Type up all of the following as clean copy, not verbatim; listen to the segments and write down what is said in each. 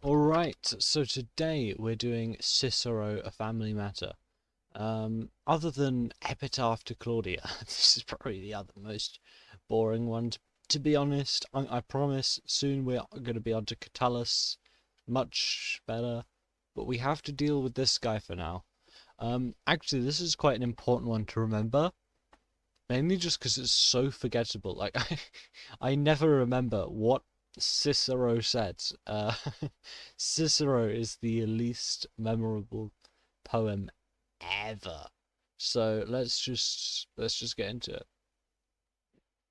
Alright, so today we're doing Cicero, a family matter. Other than Epitaph to Claudia, this is probably the other most boring one. To be honest, I promise soon we're going to be on to Catullus, much better, but we have to deal with this guy for now. Actually, this is quite an important one to remember, mainly just because it's so forgettable. Like, I never remember what Cicero said. Cicero is the least memorable poem ever. So let's just get into it.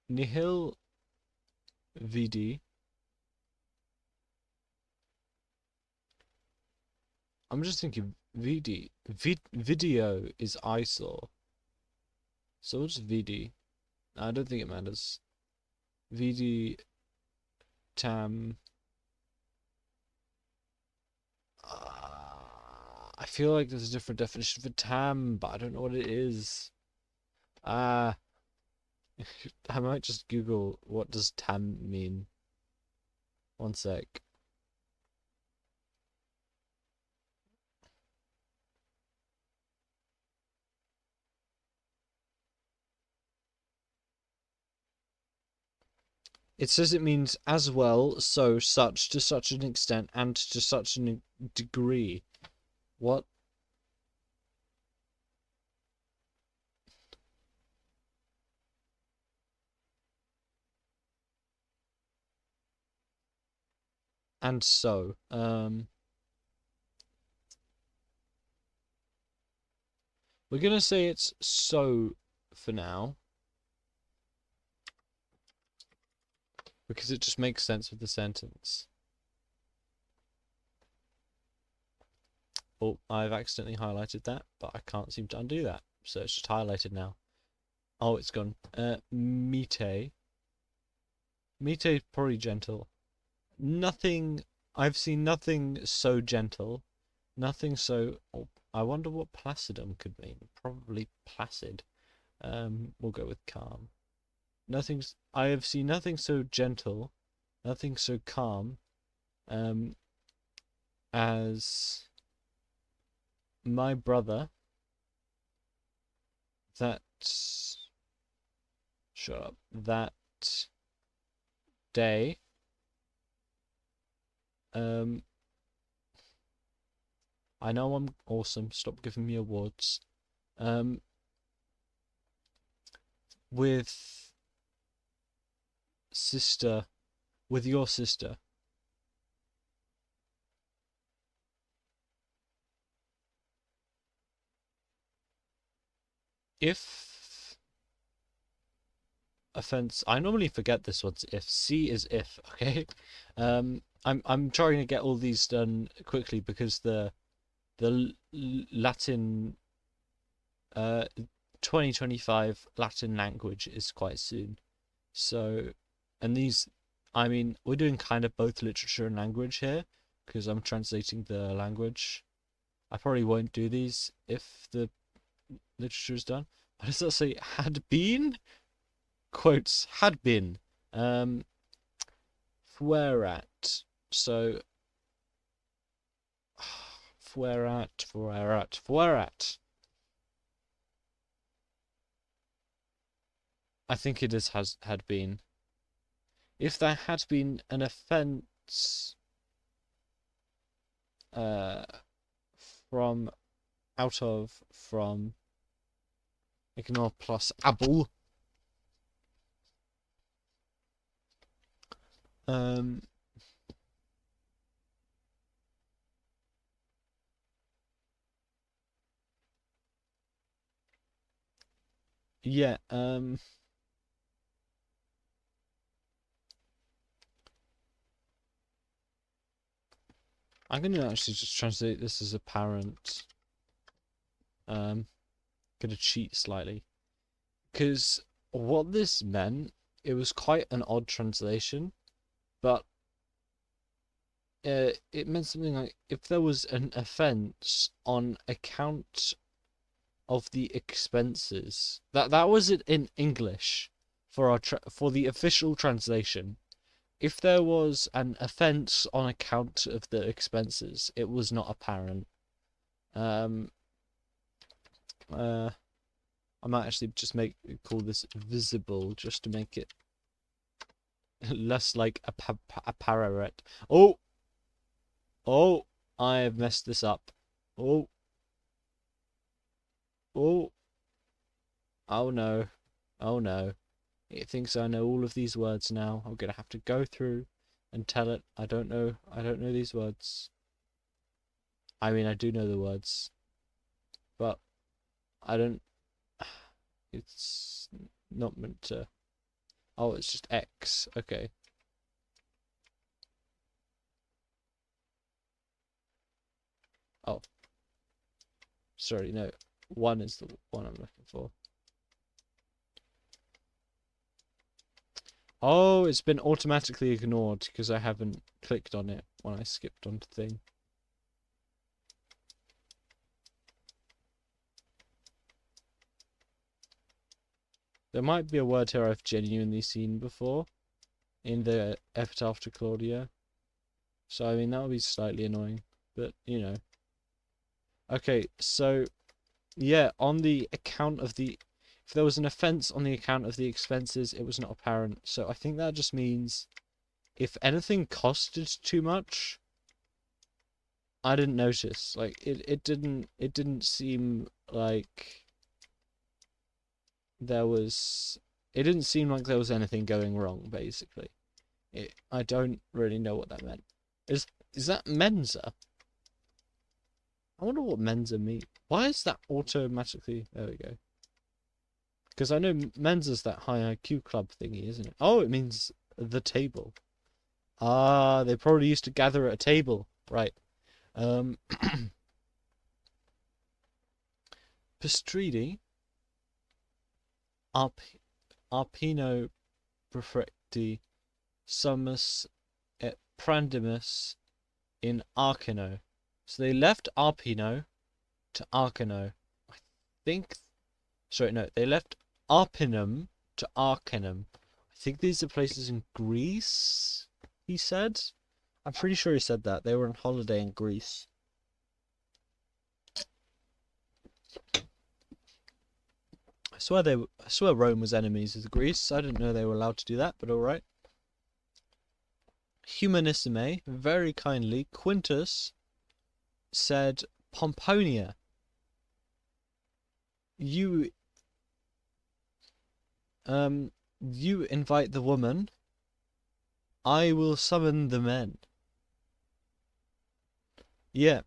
Nihil vidi. I'm just thinking vidi. Video is I saw. So what's vidi? I don't think it matters. Vidi tam. I feel like there's a different definition for tam, but I don't know what it is. Ah, I might just Google what does tam mean. One sec. It says it means as well, so, such, to such an extent, and to such a degree. What? And so. We're gonna say it's so for now. Because it just makes sense with the sentence. Oh, I've accidentally highlighted that, but I can't seem to undo that. So it's just highlighted now. Oh, it's gone. Mite. Mite probably gentle. Nothing. I've seen nothing so gentle. Nothing so. Oh, I wonder what placidum could mean. Probably placid. We'll go with calm. Nothing's. I have seen nothing so gentle, nothing so calm, as my brother. That. Shut up. That day. Um. I know I'm awesome. Stop giving me awards. With sister, with your sister. If offense, I normally forget this one's if. C is if, okay? I'm trying to get all these done quickly because the Latin 2025 Latin language is quite soon. So, and these, I mean, we're doing kind of both literature and language here because I'm translating the language. I probably won't do these if the literature is done. What does that say? Had been? Quotes, had been. Um, Fuerat. So, fuerat. I think it is has had been. If there had been an offence uh from out of from ignore plus able um yeah I'm gonna actually just translate this as apparent. Gonna cheat slightly because what this meant, it was quite an odd translation, but it meant something like if there was an offence on account of the expenses. That was it in English for our for the official translation. if there was an offence on account of the expenses, it was not apparent. Um, I might actually just call this visible just to make it less like a parrot. Oh, oh! I have messed this up. Oh, oh, oh no, oh no! It thinks I know all of these words now. I'm gonna have to go through and tell it I don't know. I don't know these words. I mean, I do know the words, but I don't. It's not meant to. Oh, it's just X. Okay. Oh, sorry. No, 1 is the one I'm looking for. Oh, it's been automatically ignored because I haven't clicked on it when I skipped on the thing. There might be a word here I've genuinely seen before in the epitaph to Claudia. So, I mean, that would be slightly annoying, but, you know. Okay, so, yeah, on the account of the... If there was an offence on the account of the expenses, it was not apparent. So I think that just means if anything costed too much, I didn't notice. Like, it didn't seem like there was... It didn't seem like there was anything going wrong, basically. I don't really know what that meant. Is that Mensa? I wonder what Mensa means. Why is that automatically... There we go. Because I know Mensa's that high IQ club thingy, isn't it? Oh, it means the table. Ah, they probably used to gather at a table. Right. Pistridi. Arpino Prefecti Summus et Prandimus in Arcano. So they left Arpino to Arcano. I think... Sorry, no. They left Arpinum to Arcanum. I think these are places in Greece, he said. I'm pretty sure he said that. They were on holiday in Greece. I swear Rome was enemies of Greece. I didn't know they were allowed to do that, but alright. Humanissime, very kindly, Quintus said, Pomponia, you invite the woman, I will summon the men. Yeah,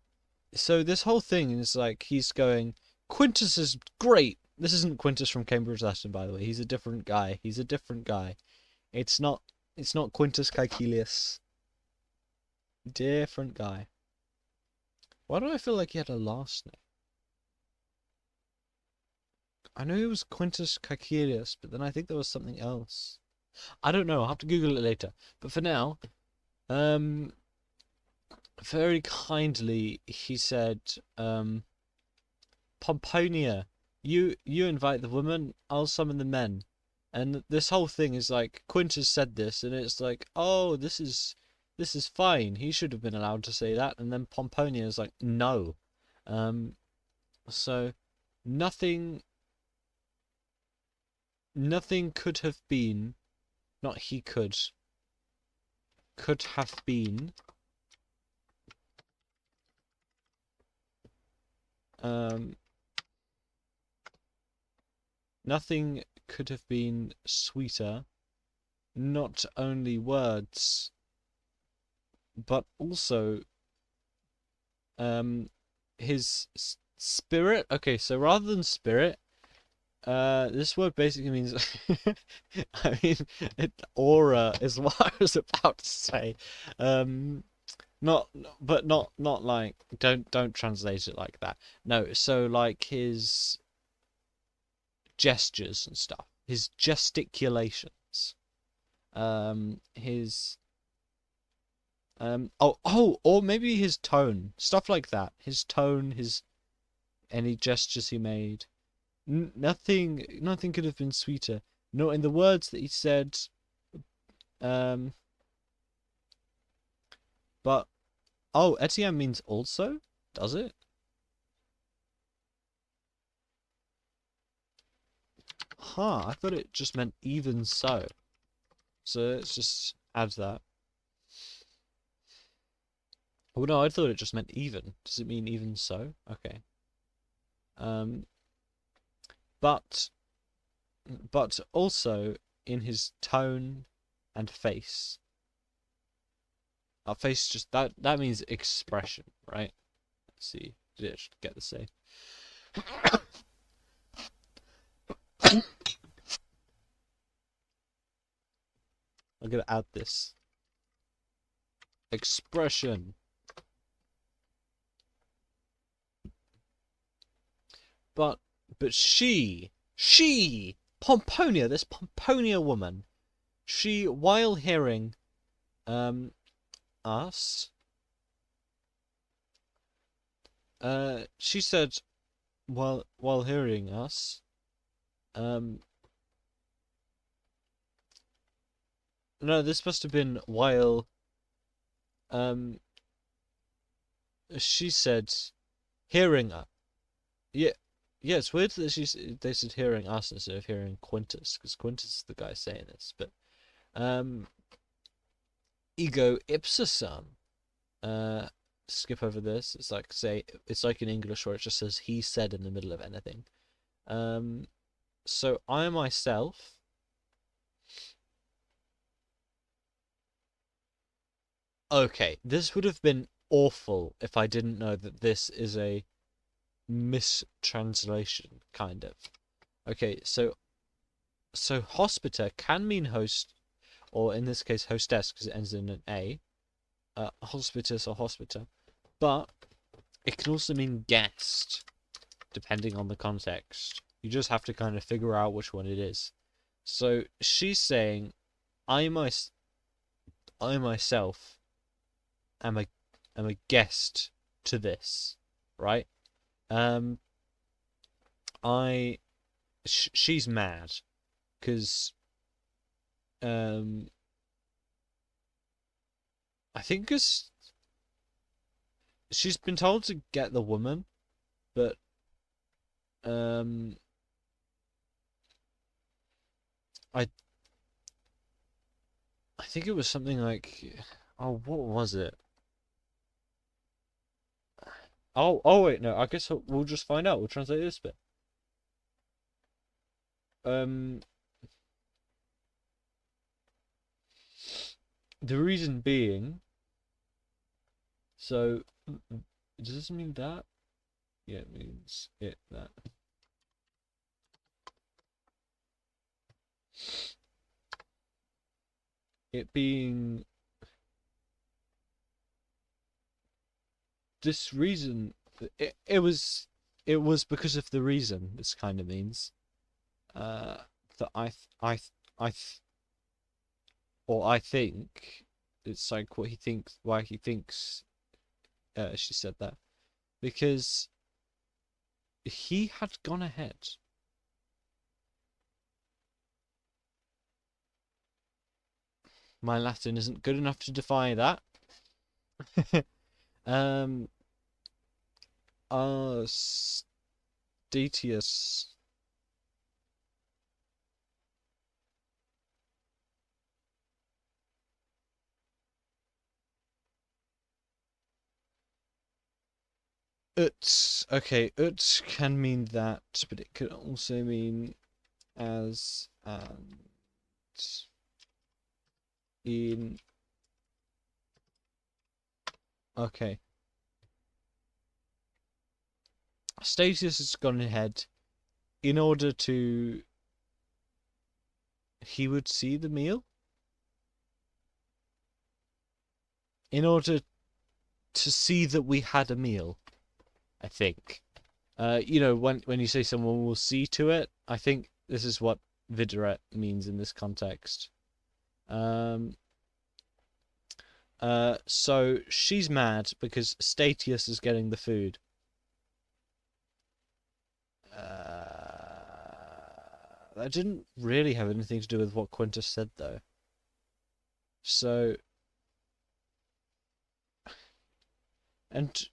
so this whole thing is like, he's going, Quintus is great. This isn't Quintus from Cambridge Latin, by the way. He's a different guy. He's a different guy. It's not Quintus Caecilius. Different guy. Why do I feel like he had a last name? I know he was Quintus Caecilius, but then I think there was something else. I don't know. I'll have to Google it later. But for now, very kindly, he said, Pomponia, you invite the woman, I'll summon the men. And this whole thing is like, Quintus said this, and it's like, oh, this is fine. He should have been allowed to say that. And then Pomponia is like, no. So nothing could have been, not he could have been nothing could have been sweeter, not only words, but also his spirit. Okay, so rather than spirit, this word basically means I mean aura is what I was about to say. Not like don't translate it like that. No, so like his gestures and stuff, his gesticulations, his or maybe his tone, stuff like that. His tone, his any gestures he made. Nothing could have been sweeter. Not in the words that he said. But oh, Etienne means also? Does it? Huh, I thought it just meant even so. So let's just add that. Oh no, I thought it just meant even. Does it mean even so? Okay. Um, but also in his tone and face. Our face just that means expression, right? Let's see. Did it get the same? I'm gonna add this. Expression. But she Pomponia, this Pomponia woman, she while hearing us, she said while hearing us, um no, this must have been while um she said hearing us. Yeah, yeah, it's weird that they said hearing us instead of hearing Quintus, because Quintus is the guy saying this. But um, ego ipsa sum. Uh, skip over this. It's like in English where it just says he said in the middle of anything. Um, so I myself. Okay, this would have been awful if I didn't know that this is a mistranslation, kind of. Okay, so hospita can mean host, or in this case hostess because it ends in an A, hospitus or hospita, but it can also mean guest, depending on the context. You just have to kind of figure out which one it is. So she's saying, I, my, I myself am a guest to this, right? Um, I, she's mad, because, um, I think because she's been told to get the woman, but um, I I think it was something like, oh, what was it? Oh wait, no. I guess we'll just find out. We'll translate this bit. Um, the reason being, so does this mean that? Yeah, it means it that. It being this reason, it was because of the reason. This kind of means uh that I or I think it's like what he thinks, why he thinks she said that, because he had gone ahead. My Latin isn't good enough to defy that. um, Statius. Ut. Okay, ut can mean that, but it could also mean as and in. Okay. Statius has gone ahead in order to. He would see the meal? In order to see that we had a meal, I think. You know, when you say someone will see to it, I think this is what videret means in this context. Um, so she's mad because Statius is getting the food. That didn't really have anything to do with what Quintus said, though. So And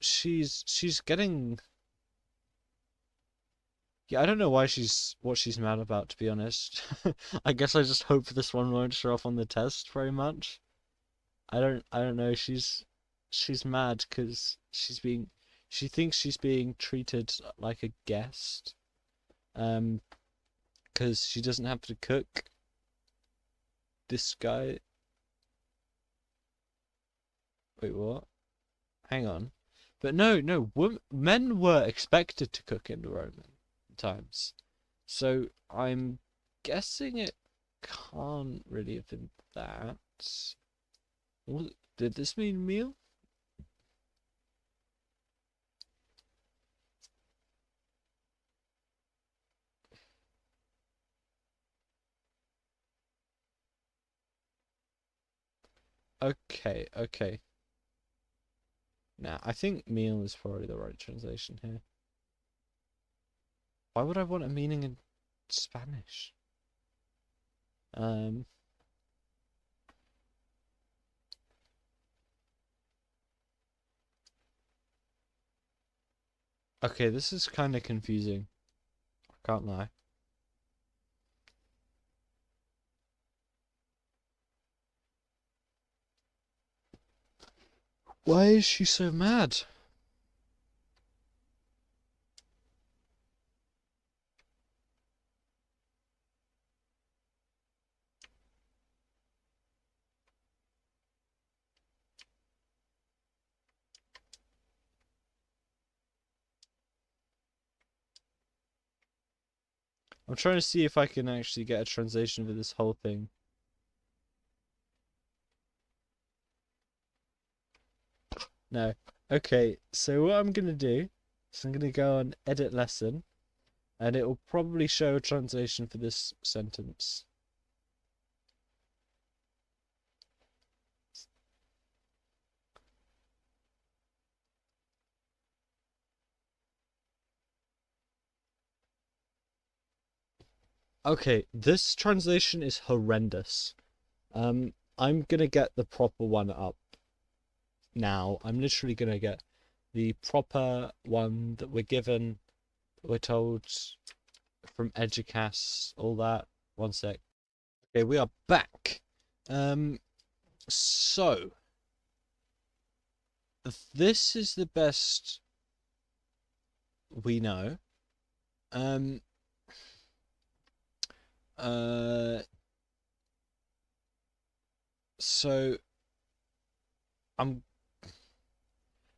she's getting. Yeah, I don't know why what she's mad about, to be honest. I guess I just hope this one won't show up on the test very much. I don't know. She's mad because she thinks she's being treated like a guest. Um, because she doesn't have to cook. This guy. Wait, what? Hang on. But no. Men were expected to cook in the Roman times, so I'm guessing it can't really have been that. Did this mean meal? Okay. Now, I think meal is probably the right translation here. Why would I want a meaning in Spanish? Um, okay, this is kind of confusing. I can't lie. Why is she so mad? I'm trying to see if I can actually get a translation for this whole thing. No. Okay, so what I'm gonna do is I'm gonna go on edit lesson, and it will probably show a translation for this sentence. Okay, this translation is horrendous. I'm gonna get the proper one up now. I'm literally gonna get the proper one that we're given, we're told from Educast, all that. One sec. Okay, we are back. So this is the best we know. Um, uh, so I'm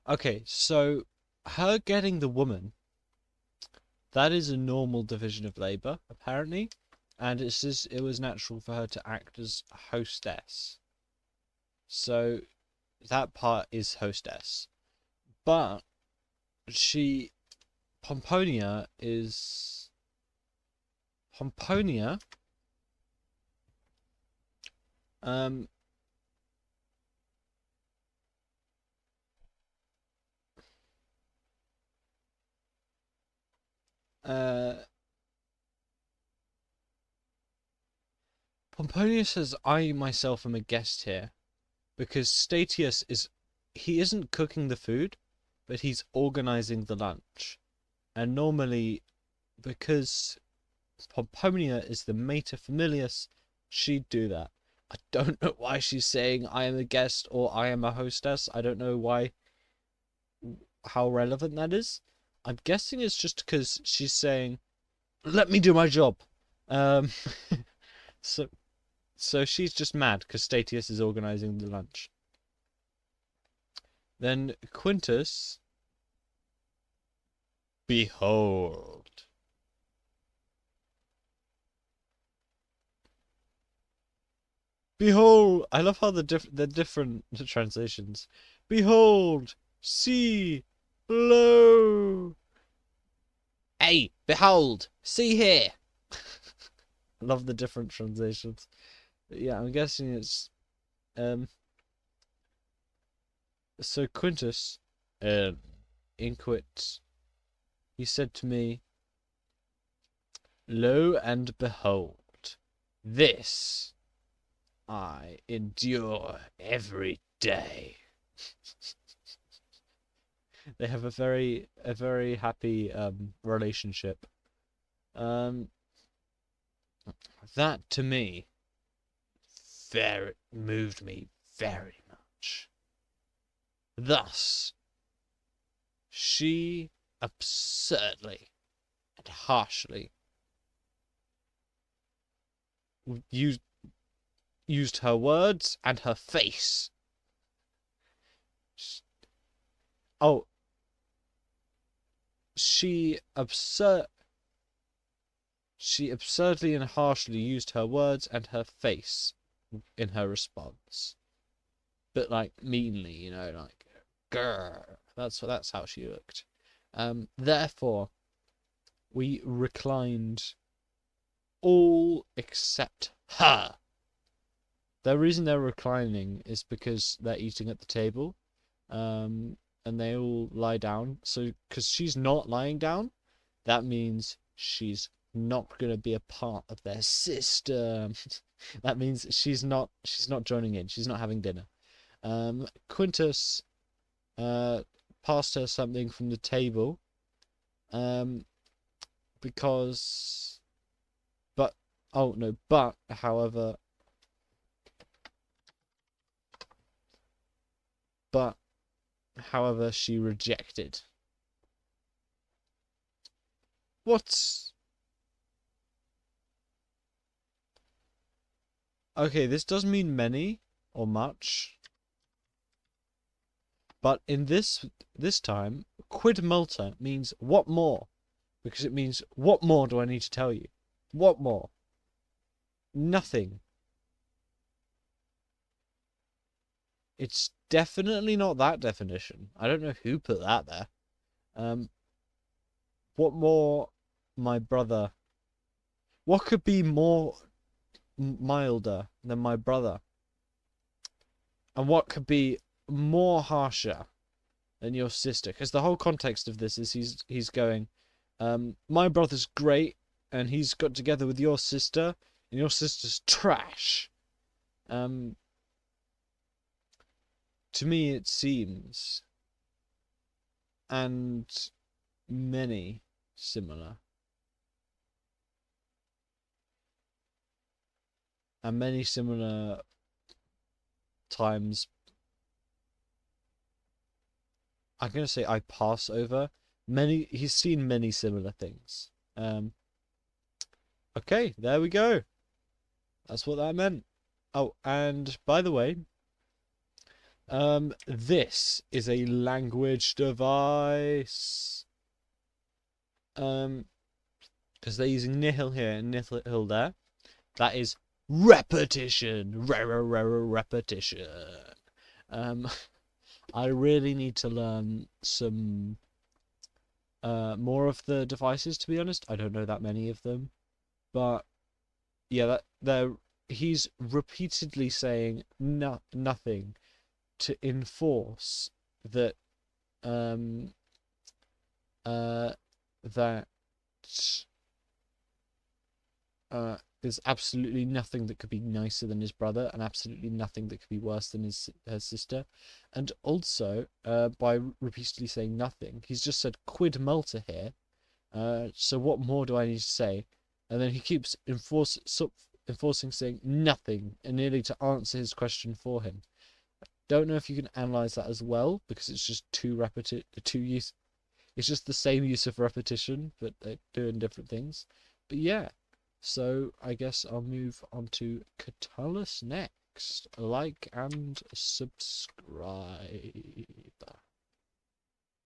okay. So her getting the woman, that is a normal division of labor, apparently, and it was natural for her to act as a hostess. So that part is hostess, but she Pomponia is Pomponia. Um, uh, Pomponia says, "I myself am a guest here," because Statius he isn't cooking the food, but he's organizing the lunch. And normally, because Pomponia is the mater familias, she'd do that. I don't know why she's saying I am a guest or I am a hostess. I don't know how relevant that is. I'm guessing it's just because she's saying, "Let me do my job." Um, so so she's just mad because Statius is organizing the lunch. Then Quintus, behold. Behold, I love how the different translations. Behold, see, below. Hey, behold, see here. Love the different translations. But yeah, I'm guessing it's um. So Quintus, inquit. He said to me, "Lo and behold, this I endure every day. They have a very happy relationship. Um, that to me very moved me very much. Thus, she absurdly and harshly used her words and her face. Oh, she absurdly and harshly used her words and her face in her response, but like meanly, you know, like grr. That's how she looked. Therefore, we reclined all except her. The reason they're reclining is because they're eating at the table, and they all lie down. So, because she's not lying down, that means she's not going to be a part of their system. That means she's not joining in. She's not having dinner. Quintus passed her something from the table, because, but oh no, but however, she rejected. What's okay? This does mean many or much. But in this time, quid multa means what more? Because it means what more do I need to tell you? What more? Nothing. It's definitely not that definition. I don't know who put that there. What more, my brother? What could be more milder than my brother? And what could be more harsher than your sister? Because the whole context of this is he's going, my brother's great, and he's got together with your sister, and your sister's trash. To me it seems, and many similar, times, I'm gonna say I pass over he's seen many similar things. Okay, there we go. That's what that meant. Oh, and by the way, this is a language device. Because they're using nihil here and nihil there. That is repetition. Repetition. I really need to learn some more of the devices, to be honest. I don't know that many of them. But yeah, he's repeatedly saying nothing to enforce that that there's absolutely nothing that could be nicer than his brother, and absolutely nothing that could be worse than her sister. And also, by repeatedly saying nothing, he's just said quid multa here. So what more do I need to say? And then he keeps enforcing saying nothing, and nearly to answer his question for him. Don't know if you can analyze that as well, because it's just it's just the same use of repetition, but they're doing different things. But yeah, so I guess I'll move on to Catullus next. Like and subscribe.